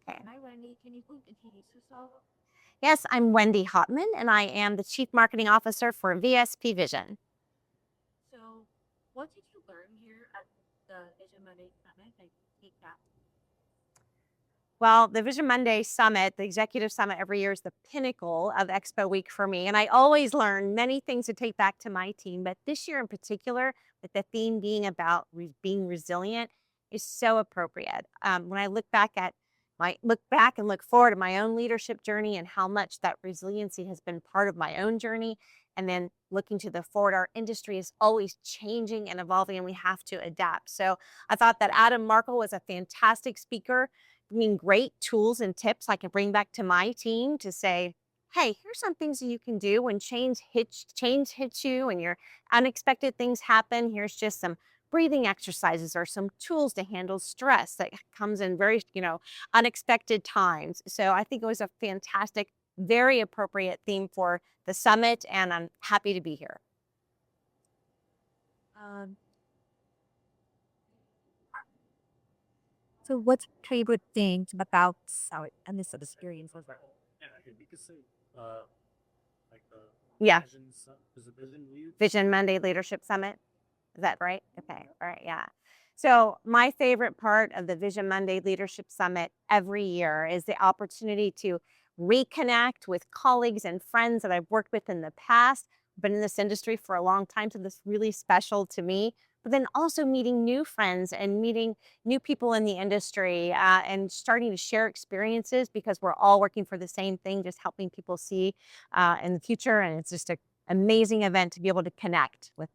Okay. Hi, Wendy. Can you please introduce yourself? Yes, I'm Wendy Hotman, and I am the Chief Marketing Officer for VSP Vision. So, what did you learn here at the Vision Monday Summit and take that? Well, the Vision Monday Summit, the executive summit every year, is the pinnacle of Expo Week for me. And I always learn many things to take back to my team. But this year in particular, with the theme being about being resilient, is so appropriate. When I look back and look forward to my own leadership journey and how much that resiliency has been part of my own journey. And then looking to the forward, our industry is always changing and evolving, and we have to adapt. So I thought that Adam Markle was a fantastic speaker, bringing great tools and tips I can bring back to my team to say, hey, here's some things that you can do when change hits you and your unexpected things happen. Here's just some breathing exercises or some tools to handle stress that comes in very, unexpected times. So I think it was a fantastic, very appropriate theme for the summit, and I'm happy to be here. Um, so, what's your favorite thing about Summit and this experience was? Yeah, you could say, uh, like Yeah. vision lead. Vision Monday Leadership Summit. Is that right? Okay. All right. Yeah. So, my favorite part of the Vision Monday Leadership Summit every year is the opportunity to reconnect with colleagues and friends that I've worked with in the past. I've been in this industry for a long time, so this is really special to me. But then also meeting new friends and meeting new people in the industry, and starting to share experiences because we're all working for the same thing, just helping people see in the future. And it's just an amazing event to be able to connect with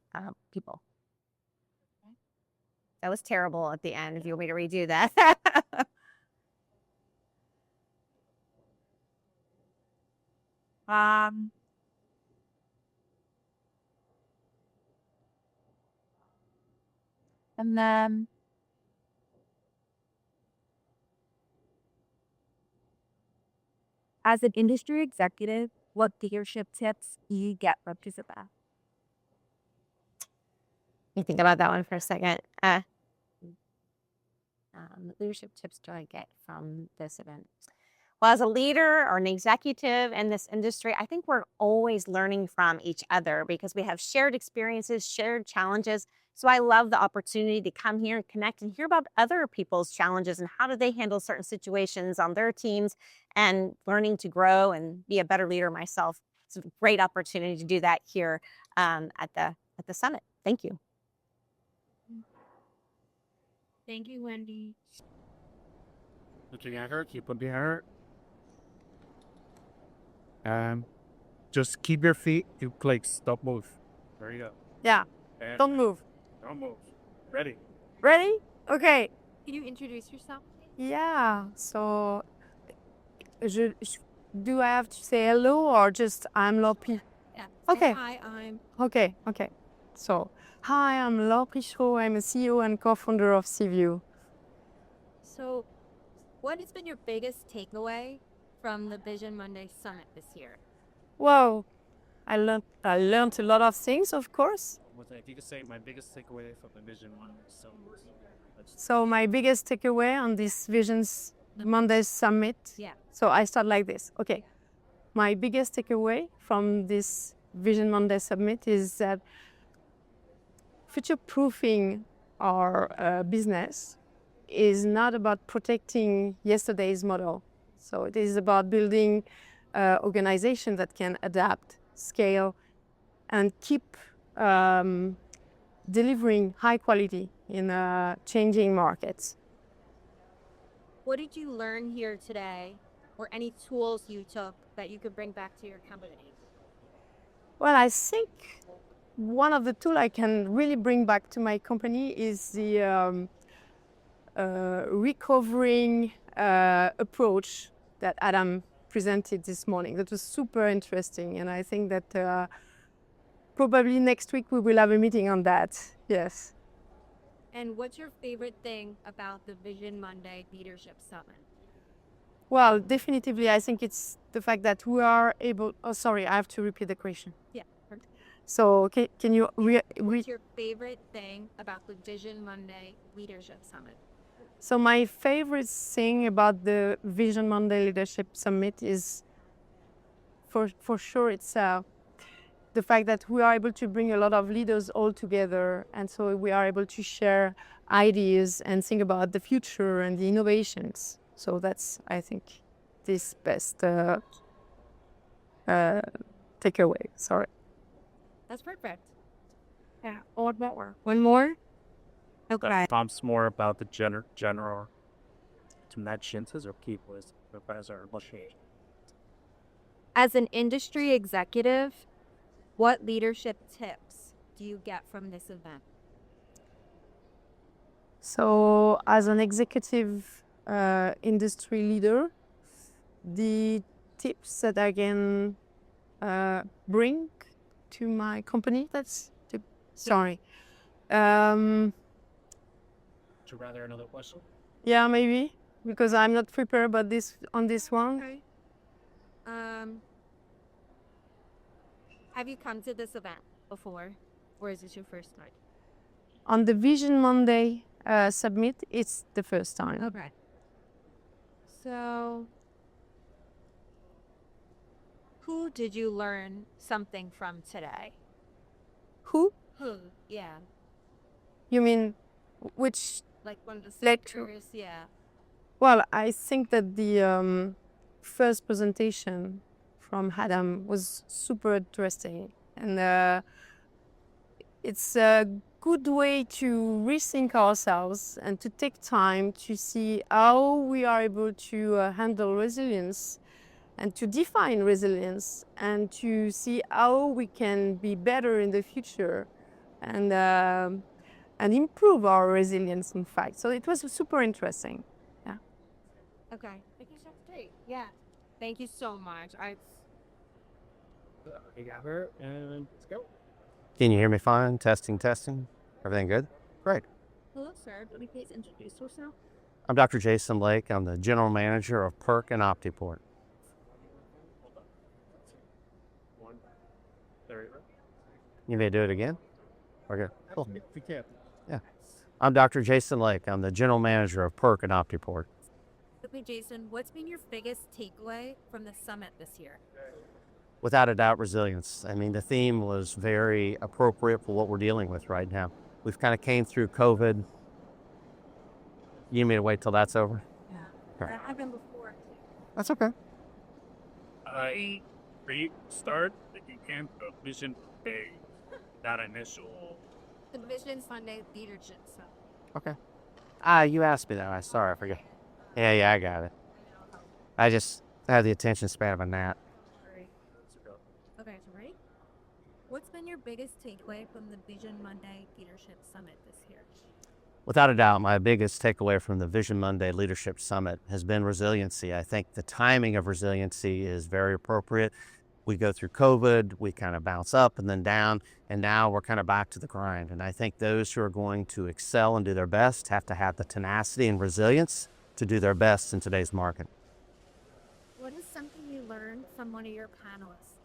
people. That was terrible at the end. If you want me to redo that. Um, and then, as an industry executive, what leadership tips do you get from Participate? Let me think about that one for a second. Leadership tips do I get from this event? Well, as a leader or an executive in this industry, I think we're always learning from each other because we have shared experiences, shared challenges. So I love the opportunity to come here and connect and hear about other people's challenges and how do they handle certain situations on their teams, and learning to grow and be a better leader myself. It's a great opportunity to do that here at the summit. Thank you. Thank you, Wendy. Looking at her, keep looking at her. Just keep your feet in place. Don't move. There you go. Yeah, And don't move. don't move. Ready. Ready? Okay. Can you introduce yourself? Yeah, so do I have to say hello or just I'm Lopi? Yeah. Okay. Hi, I'm. Okay, okay. So, hi, I'm Laure Pichot. I'm a CEO and co-founder of CView. So, what has been your biggest takeaway from the Vision Monday Summit this year? Wow, I learned a lot of things, of course. If you could say my biggest takeaway from the Vision One, So my biggest takeaway on this Visions Monday Summit. Yeah. So I start like this. Okay. My biggest takeaway from this Vision Monday Summit is that future-proofing our business is not about protecting yesterday's model. So it is about building organizations that can adapt, scale, and keep delivering high quality in changing markets. What did you learn here today, or any tools you took that you could bring back to your company? Well, I think one of the tools I can really bring back to my company is the recovering approach that Adam presented this morning. That was super interesting, and I think that probably next week we will have a meeting on that. Yes. And what's your favorite thing about the Vision Monday Leadership Summit? Well, definitively, I think it's the fact that we are able. Oh, sorry, I have to repeat the question. Yeah. So, can you What's your favorite thing about the Vision Monday Leadership Summit? So my favorite thing about the Vision Monday Leadership Summit is, for sure, it's the fact that we are able to bring a lot of leaders all together, and so we are able to share ideas and think about the future and the innovations. So that's, I think, this best takeaway. Sorry. That's perfect. Yeah. Or more. One more? Okay. Tom's more about the general dimensions or key was Professor Machine. As an industry executive, what leadership tips do you get from this event? So, as an executive industry leader, the tips that I can bring to my company, sorry. Would you rather another question? Yeah, maybe, because I'm not prepared about on this one. Okay. Have you come to this event before, or is this your first time? On the Vision Monday Summit, it's the first time. Okay. So, who did you learn something from today? Who? Who? Yeah. You mean which? Like one of the Lecture. speakers? Yeah. Well, I think that the first presentation from Adam was super interesting, and it's a good way to rethink ourselves and to take time to see how we are able to handle resilience and to define resilience and to see how we can be better in the future and improve our resilience, in fact. So it was super interesting. Yeah. Okay. I think that's great. Yeah. Thank you so much. You got her, and let's go. Can you hear me fine? Testing, testing. Everything good? Great. Hello, sir. Let me please introduce yourself. I'm Dr. Jason Lake. I'm the general manager of Perk and Optiport. One. There you go. You may do it again? Okay, cool. If we can. I'm Dr. Jason Lake. I'm the general manager of Perk and Optiport. Okay, Jason, what's been your biggest takeaway from the summit this year? Without a doubt, resilience. I mean, the theme was very appropriate for what we're dealing with right now. We've kind of came through COVID. You need me to wait till that's over? Yeah. Okay. That happened before. That's okay. I restart the camp of Vision Day. That initial. The Vision Sunday Leadership Summit. Okay. You asked me that. Sorry, I forgot. Yeah, I got it. I just have the attention span of a gnat. Okay, so ready? What's been your biggest takeaway from the Vision Monday Leadership Summit this year? Without a doubt, my biggest takeaway from the Vision Monday Leadership Summit has been resiliency. I think the timing of resiliency is very appropriate. We go through COVID, we kind of bounce up and then down, and now we're kind of back to the grind. And I think those who are going to excel and do their best have to have the tenacity and resilience to do their best in today's market. What is something you learned from one of your panelists?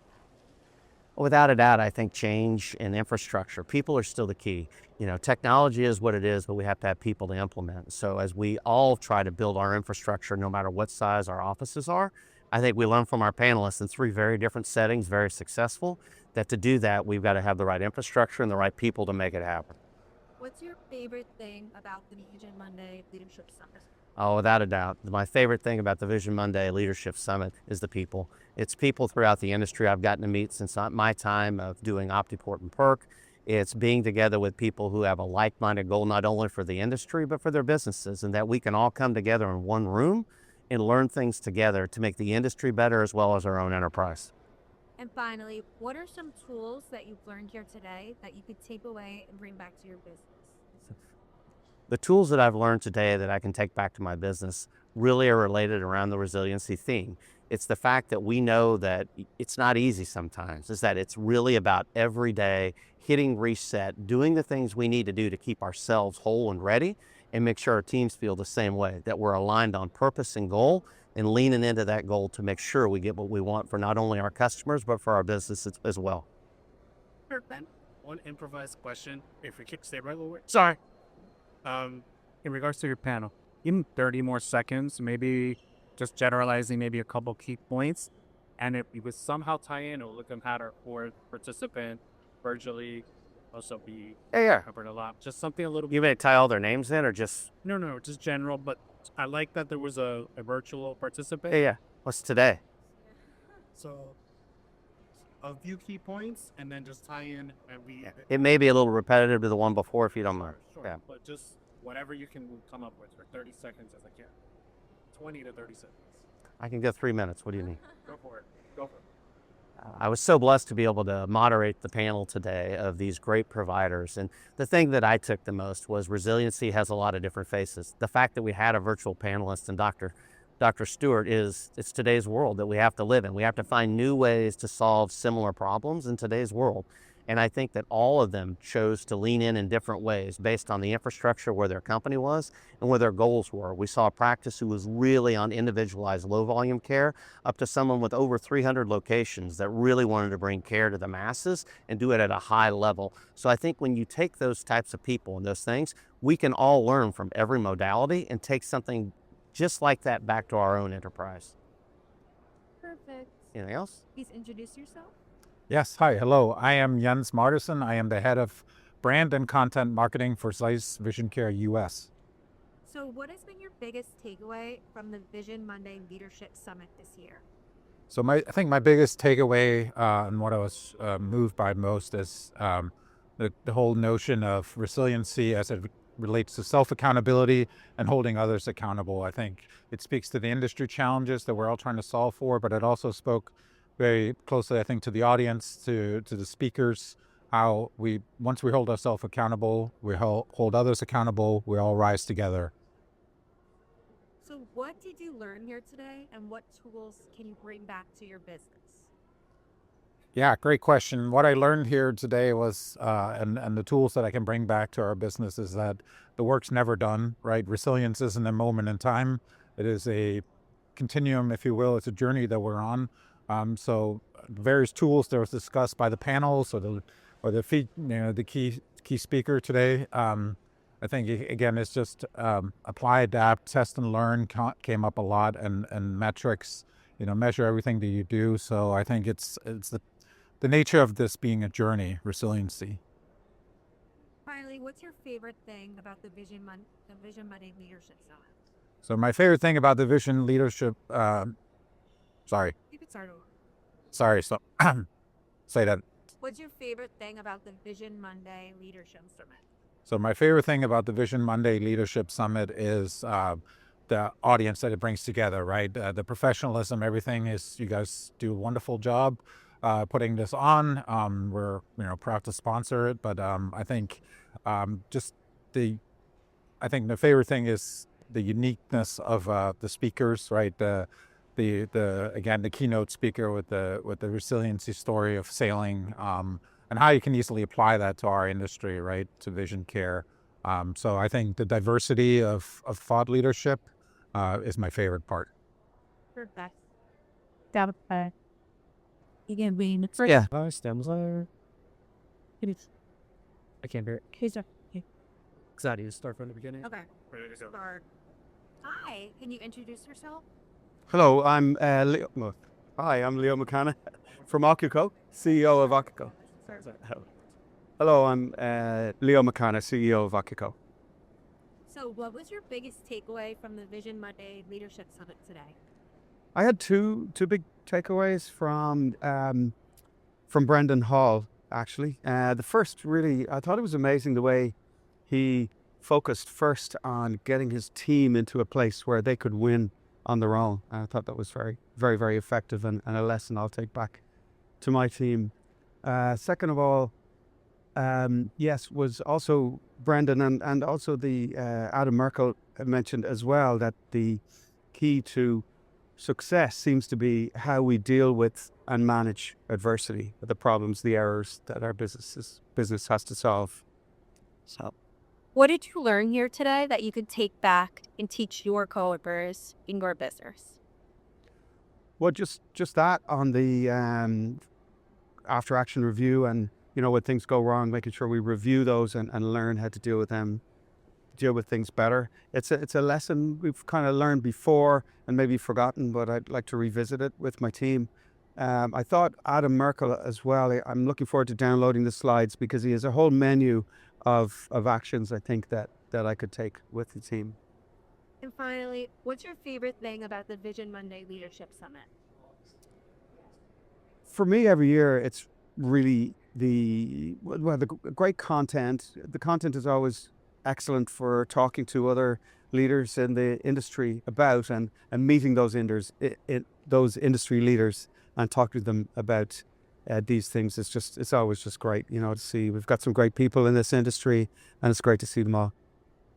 Without a doubt, I think change in infrastructure. People are still the key. You know, technology is what it is, but we have to have people to implement. So as we all try to build our infrastructure, no matter what size our offices are, I think we learn from our panelists in 3 very different settings, very successful, that to do that, we've got to have the right infrastructure and the right people to make it happen. What's your favorite thing about the Vision Monday Leadership Summit? Oh, without a doubt. My favorite thing about the Vision Monday Leadership Summit is the people. It's people throughout the industry I've gotten to meet since my time of doing Optiport and Perk. It's being together with people who have a like-minded goal, not only for the industry, but for their businesses, and that we can all come together in one room and learn things together to make the industry better as well as our own enterprise. And finally, what are some tools that you've learned here today that you could take away and bring back to your business? The tools that I've learned today that I can take back to my business really are related around the resiliency theme. It's the fact that we know that it's not easy sometimes, is that it's really about every day hitting reset, doing the things we need to do to keep ourselves whole and ready, and make sure our teams feel the same way, that we're aligned on purpose and goal and leaning into that goal to make sure we get what we want for not only our customers, but for our business as well. Perfect. One improvised question. If we could stay right over. Sorry. In regards to your panel, in 30 more seconds, maybe just generalizing maybe a couple key points. And if we would somehow tie in or look at our fourth participant virtually also be Yeah. covered a lot. Just something a little You may tie all their names in or just, no, just general, but I like that there was a virtual participant. yeah. What's today? So a few key points and then just tie in and we Yeah. It may be a little repetitive to the one before if you don't mind. Sure. Yeah. But just whatever you can come up with for 30 seconds as I can. 20 to 30 seconds. I can go 3 minutes. What do you need? Go for it. Go for it. I was so blessed to be able to moderate the panel today of these great providers. And the thing that I took the most was resiliency has a lot of different faces. The fact that we had a virtual panelist and Dr. Stewart it's today's world that we have to live in. We have to find new ways to solve similar problems in today's world. And I think that all of them chose to lean in different ways based on the infrastructure where their company was and where their goals were. We saw a practice who was really on individualized low volume care up to someone with over 300 locations that really wanted to bring care to the masses and do it at a high level. So I think when you take those types of people and those things, we can all learn from every modality and take something just like that back to our own enterprise. Perfect. Anything else? Please introduce yourself. Yes, hi, hello. I am Jens Marderson. I am the head of brand and content marketing for Zeiss Vision Care US. So, what has been your biggest takeaway from the Vision Monday Leadership Summit this year? So I think my biggest takeaway and what I was moved by most is the whole notion of resiliency as it relates to self-accountability and holding others accountable. I think it speaks to the industry challenges that we're all trying to solve for, but it also spoke very closely, I think, to the audience, to the speakers, how once we hold ourselves accountable, we hold others accountable, we all rise together. So, what did you learn here today, and what tools can you bring back to your business? Yeah, great question. What I learned here today was, and the tools that I can bring back to our business is that the work's never done, right? Resilience isn't a moment in time. It is a continuum, if you will. It's a journey that we're on. So various tools that was discussed by the panels or the key speaker today. I think again, it's just apply, adapt, test and learn came up a lot, and metrics. Measure everything that you do. So I think it's the nature of this being a journey, resiliency. Finally, what's your favorite thing about the Vision Monday Leadership Summit? So my favorite thing about the Vision Leadership, sorry, You could start over. so say that. What's your favorite thing about the Vision Monday Leadership Summit? So my favorite thing about the Vision Monday Leadership Summit is the audience that it brings together, right? The professionalism, everything is, you guys do a wonderful job putting this on. We're proud to sponsor it, but I think the favorite thing is the uniqueness of the speakers, right? The keynote speaker with the resiliency story of sailing, and how you can easily apply that to our industry, right? To vision care. So I think the diversity of thought leadership is my favorite part. Perfect. Yeah. I can't hear it. Who's up? Excited to start from the beginning. Okay. Start. Hi. Can you introduce yourself? Hello, I'm Leo. Hi, I'm Leo McCanna from Akiko, CEO of Akiko. Hello, I'm Leo McCanna, CEO of Akiko. So, what was your biggest takeaway from the Vision Monday Leadership Summit today? I had two big takeaways from Brendan Hall, actually. The first, really, I thought it was amazing the way he focused first on getting his team into a place where they could win on their own. I thought that was very, very, very effective and a lesson I'll take back to my team. Second of all, yes, was also Brendan and also the Adam Merkel mentioned as well that the key to success seems to be how we deal with and manage adversity, the problems, the errors that our business has to solve. So, What did you learn here today that you could take back and teach your coworkers in your business? well, just that on the after action review, and when things go wrong, making sure we review those and learn how to deal with them deal with things better. It's a lesson we've kind of learned before and maybe forgotten, but I'd like to revisit it with my team. I thought Adam Merkel as well. I'm looking forward to downloading the slides because he has a whole menu of actions I think that I could take with the team. And finally, what's your favorite thing about the Vision Monday Leadership Summit? For me, every year, it's really the great content. The content is always excellent for talking to other leaders in the industry about and meeting those those industry leaders and talking to them about these things. It's always just great, to see. We've got some great people in this industry, and it's great to see them all.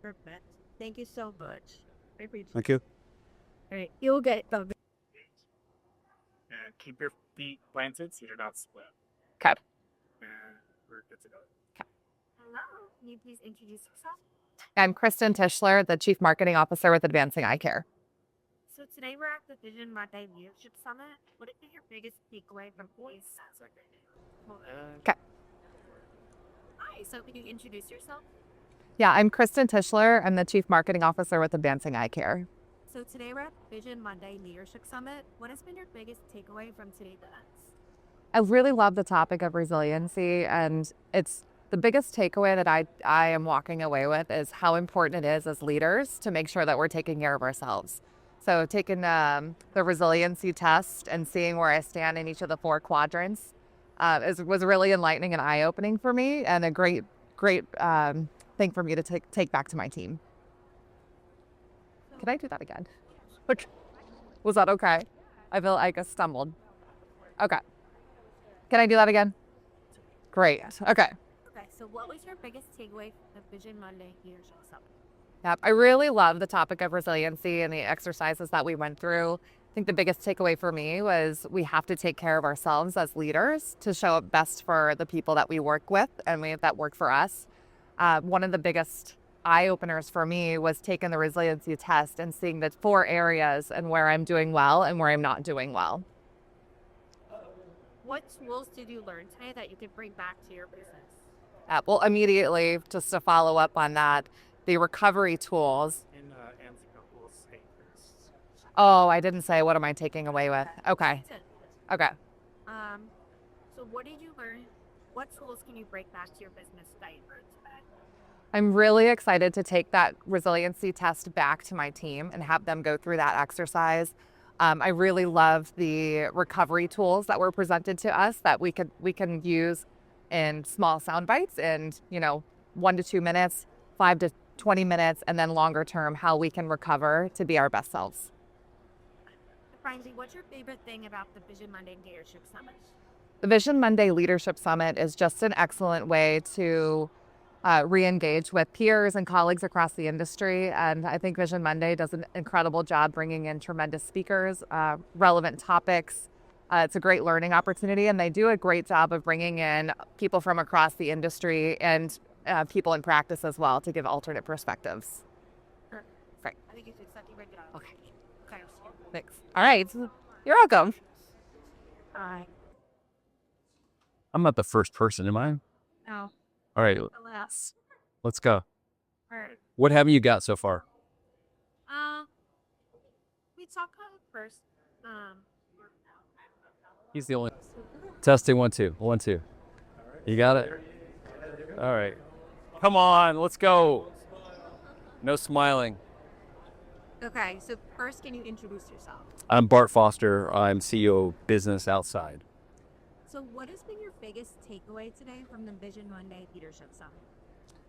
Perfect. Thank you so much. I appreciate it. Thank you. All right, you'll get the And keep your feet planted so you're not split. Okay. And we're good to go. Hello. Can you please introduce yourself? I'm Kristen Tischler, the Chief Marketing Officer with Advancing Eye Care. So today we're at the Vision Monday Leadership Summit. What is your biggest takeaway from today's summit? Okay. Hi. So can you introduce yourself? Yeah, I'm Kristen Tischler. I'm the Chief Marketing Officer with Advancing Eye Care. So today we're at Vision Monday Leadership Summit. What has been your biggest takeaway from today's events? I really love the topic of resiliency, and it's the biggest takeaway that I am walking away with is how important it is as leaders to make sure that we're taking care of ourselves. So taking the resiliency test and seeing where I stand in each of the 4 quadrants was really enlightening and eye-opening for me, and a great thing for me to take back to my team. Can I do that again? Was that okay? I feel like I stumbled. Okay. Can I do that again? Great. Okay. Okay, so what was your biggest takeaway from the Vision Monday Leadership Summit? Yep. I really love the topic of resiliency and the exercises that we went through. I think the biggest takeaway for me was we have to take care of ourselves as leaders to show up best for the people that we work with and that work for us. One of the biggest eye-openers for me was taking the resiliency test and seeing the 4 areas and where I'm doing well and where I'm not doing well. What tools did you learn today that you could bring back to your business? Well, immediately, just to follow up on that, the recovery tools. And Antica will say first. Oh, I didn't say what am I taking away with. Okay. Okay. So what did you learn? What tools can you bring back to your business that you learned today? I'm really excited to take that resiliency test back to my team and have them go through that exercise. I really love the recovery tools that were presented to us that we can use in small sound bites and 1 to 2 minutes, 5 to 20 minutes, and then longer term how we can recover to be our best selves. Finally, what's your favorite thing about the Vision Monday Leadership Summit? The Vision Monday Leadership Summit is just an excellent way to re-engage with peers and colleagues across the industry. And I think Vision Monday does an incredible job bringing in tremendous speakers, relevant topics. It's a great learning opportunity, and they do a great job of bringing in people from across the industry and people in practice as well to give alternate perspectives. Sure. Right. I think you did such a great job. Okay. Okay. Thanks. All right. You're welcome. Bye. I'm not the first person, am I? No. All right, Alas. let's go. All right. What haven't you got so far? We talk first. He's the only. Testing 1 2 1 2. You got it. All right. Come on, let's go. No smiling. Okay, so first, can you introduce yourself? I'm Bart Foster. I'm CEO of Business Outside. So what has been your biggest takeaway today from the Vision Monday Leadership Summit?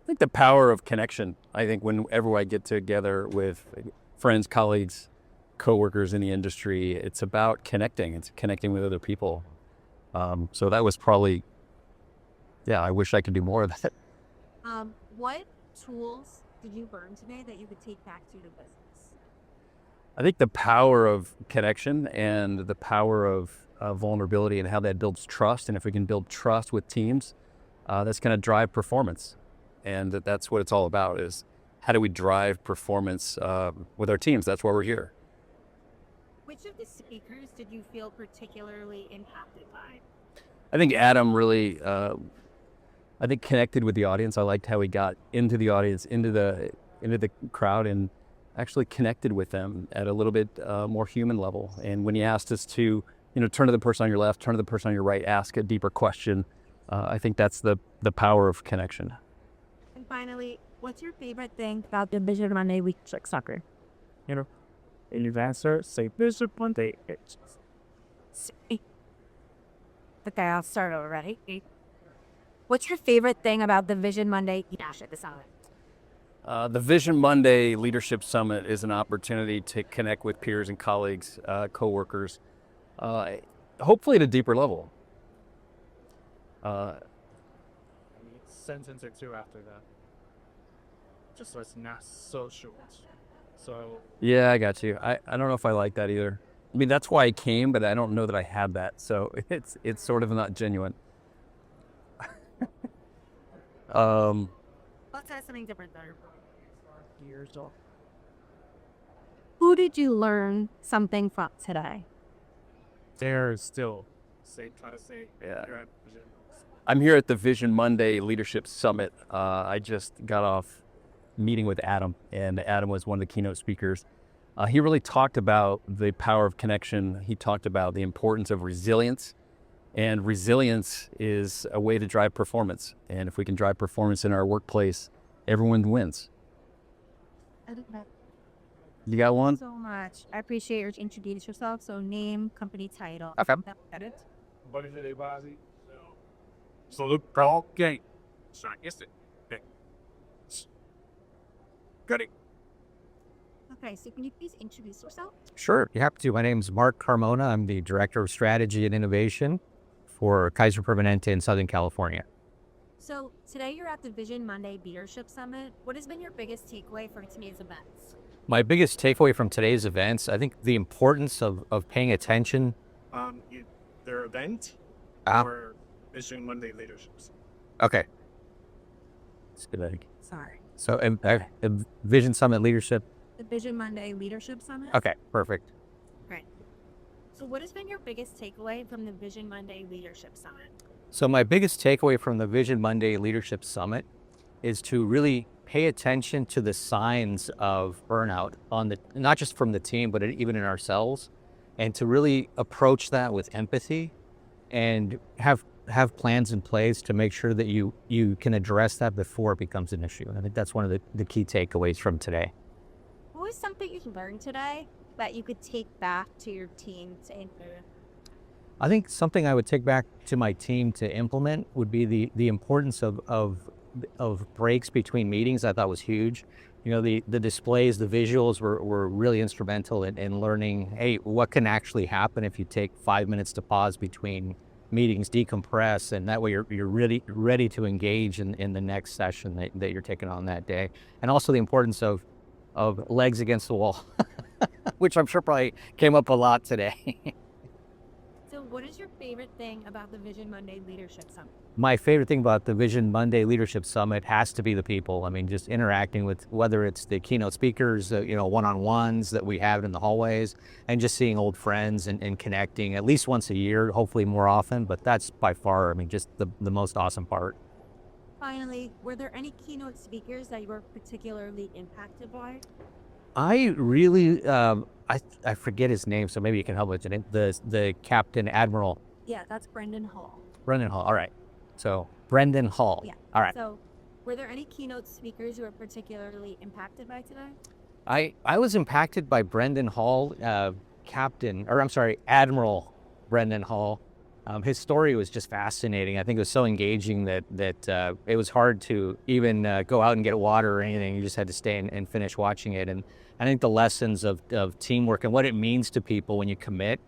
I think the power of connection. I think whenever I get together with friends, colleagues, coworkers in the industry, it's about connecting. It's connecting with other people. So that was probably, I wish I could do more of that. What tools did you learn today that you could take back to your business? I think the power of connection and the power of vulnerability and how that builds trust. And if we can build trust with teams, that's going to drive performance. And that's what it's all about, is how do we drive performance with our teams? That's why we're here. Which of the speakers did you feel particularly impacted by? I think Adam really, connected with the audience. I liked how he got into the audience, into the crowd and actually connected with them at a little bit more human level. And when you asked us to, turn to the person on your left, turn to the person on your right, ask a deeper question, I think that's the power of connection. And finally, what's your favorite thing about the Vision Monday week? Check soccer. And you've answered, say Vision Monday. Okay, I'll start over. Ready? What's your favorite thing about the Vision Monday Leadership Summit? The Vision Monday Leadership Summit is an opportunity to connect with peers and colleagues, coworkers, hopefully at a deeper level. Sentence or two after that. Just so it's not so short. So Yeah, I got you. I don't know if I like that either. I mean, that's why I came, but I don't know that I had that. So it's sort of not genuine. Let's try something different there. Years old. Who did you learn something from today? there's still try to say Yeah. you're at Vision. I'm here at the Vision Monday Leadership Summit. I just got off meeting with Adam, and Adam was one of the keynote speakers. He really talked about the power of connection. He talked about the importance of resilience, and resilience is a way to drive performance. And if we can drive performance in our workplace, everyone wins. You got one? So much. I appreciate your introduce yourself. So name, company title. Okay. Edit. So look, pro game. Sorry, yes, it. Got it. Okay, so can you please introduce yourself? Sure, you have to. My name is Mark Carmona. I'm the Director of Strategy and Innovation for Kaiser Permanente in Southern California. So today you're at the Vision Monday Leadership Summit. What has been your biggest takeaway from today's events? My biggest takeaway from today's events, I think the importance of paying attention. Their event Ah. or Vision Monday leaderships. Okay. That's good. Sorry. So, Vision Summit Leadership. The Vision Monday Leadership Summit? Okay, perfect. Right. So what has been your biggest takeaway from the Vision Monday Leadership Summit? So my biggest takeaway from the Vision Monday Leadership Summit is to really pay attention to the signs of burnout not just from the team, but even in ourselves, and to really approach that with empathy and have plans in place to make sure that you can address that before it becomes an issue. And I think that's one of the key takeaways from today. What was something you learned today that you could take back to your team to implement? I think something I would take back to my team to implement would be the importance of breaks between meetings. I thought was huge. The displays, the visuals were really instrumental in learning, hey, what can actually happen if you take 5 minutes to pause between meetings, decompress, and that way you're really ready to engage in the next session that you're taking on that day. And also the importance of legs against the wall, which I'm sure probably came up a lot today. So what is your favorite thing about the Vision Monday Leadership Summit? My favorite thing about the Vision Monday Leadership Summit has to be the people. I mean, just interacting with, whether it's the keynote speakers, one-on-ones that we have in the hallways, and just seeing old friends and connecting at least once a year, hopefully more often. But that's by far, just the most awesome part. Finally, were there any keynote speakers that you were particularly impacted by? I really, I forget his name, so maybe you can help with it. The Captain Admiral. Yeah, that's Brendan Hall. Brendan Hall. All right. So Brendan Hall. Yeah. All right. So were there any keynote speakers you were particularly impacted by today? I was impacted by Brendan Hall, Admiral Brendan Hall. His story was just fascinating. I think it was so engaging that it was hard to even go out and get water or anything. You just had to stay and finish watching it. And I think the lessons of teamwork and what it means to people when you commit,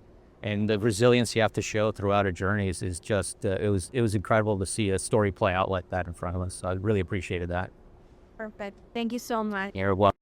and the resilience you have to show throughout a journey is just it was incredible to see a story play out like that in front of us. So I really appreciated that. Perfect. Thank you so much. You're welcome.